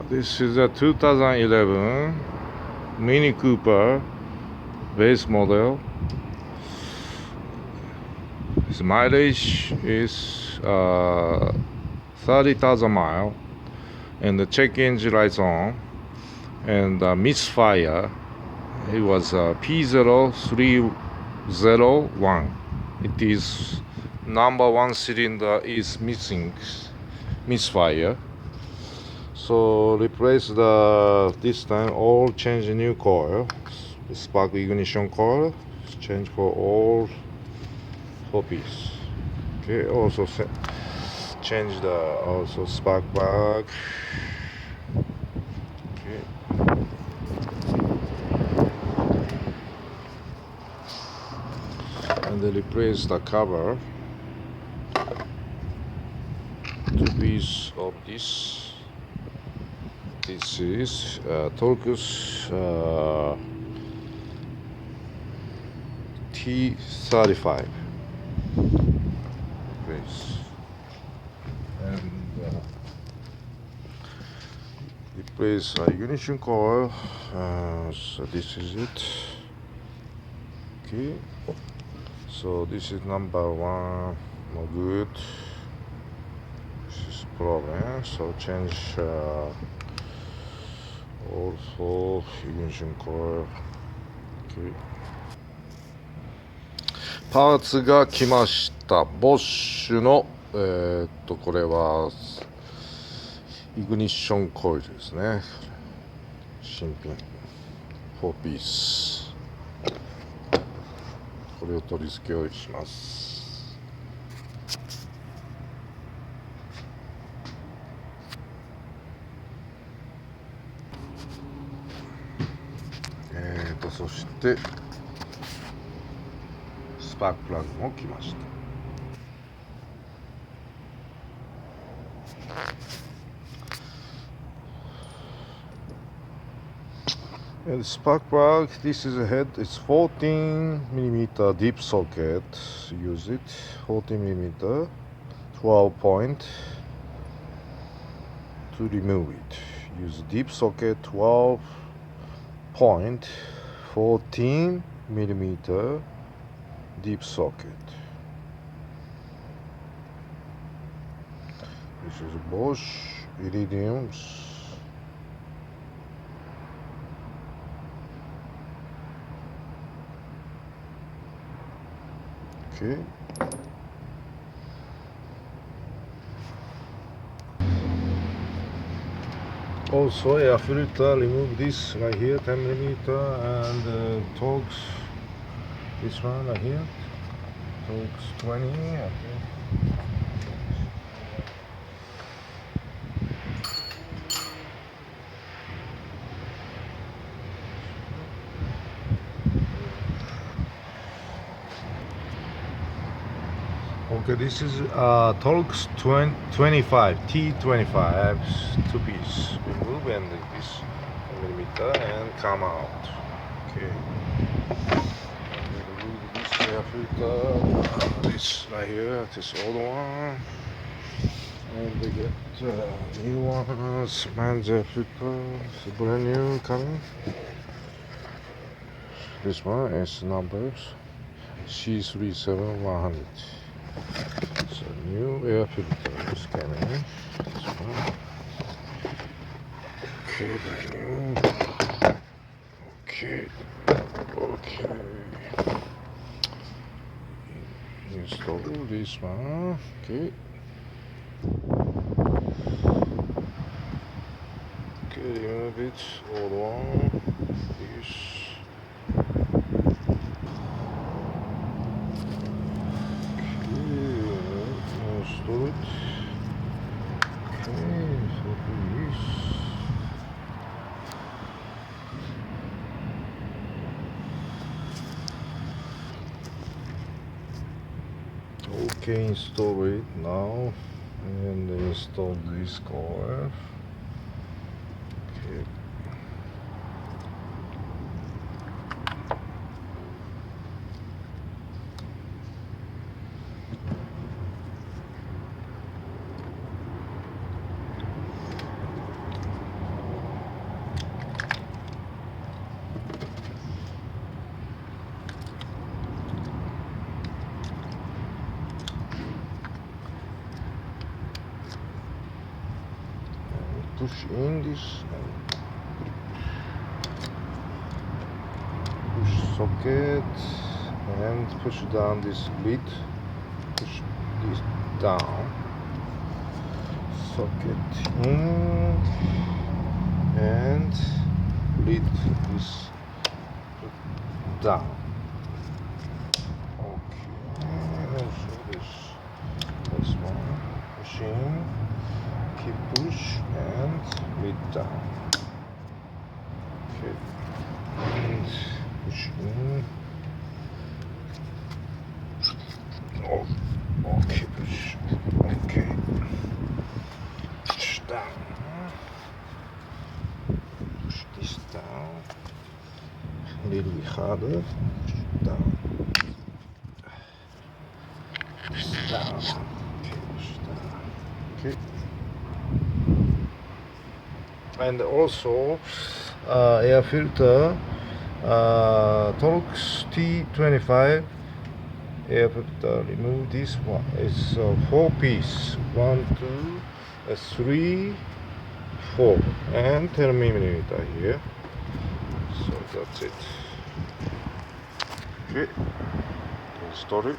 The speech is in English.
This is a 2011 Mini Cooper base model. Its mileage is 30,000 miles, and the check engine lights on, and misfire. It was P0301. It is number one cylinder is missing, misfire. So replace this time all, change new coil, spark ignition coil, change for all 4 piece. Okay, also change also spark plug. Okay. And then replace the cover, 2 piece of this. This is Torcus T35 replace, and replace ignition coil. So this is it. Okay, so this is number one, no good. This is problem. So change also ignition coil. Okay. パーツが来ました。ボッシュのこれはイグニッションコイルですね。新品4ピース。これを取り付けをします。そしてスパークプラグも来ました。And spark plug, this is a head, it's 14mm deep socket, use it, 14mm, 12 point to remove it, use deep socket 12 point, 14mm deep socket. This is Bosch Iridiums. Okay. Also air filter, remove this right here, 10mm, and Torx, this one right here, Torx 20, okay. Okay, this is Torx 25, T25, 2 piece. Remove and this millimeter and come out. Okay. Remove this air filter, this right here, this old one. And they get new ones, man's air filter, it's brand new coming. This one is numbers C030100. So new air filter is coming. This one. Okay, brand new. Okay. Install this one. Okay. Okay, remove it. All on. This. Install it. Okay, so this. Okay, install it now, and install this coil. Okay. push in this and push socket and push down this lid, push this down, socket in and lid is down. Okay, also this one, pushing, keep push and lid down. Okay, and push in. Oh, okay, push. Okay, push down. Push this down. A little harder. Push down. Push down. Okay, push down. Okay. And also air filter, Torx T25 air filter. Remove this one. It's 4-piece. 1, 2, 3, 4, and 10mm here. So that's it. Okay, install it.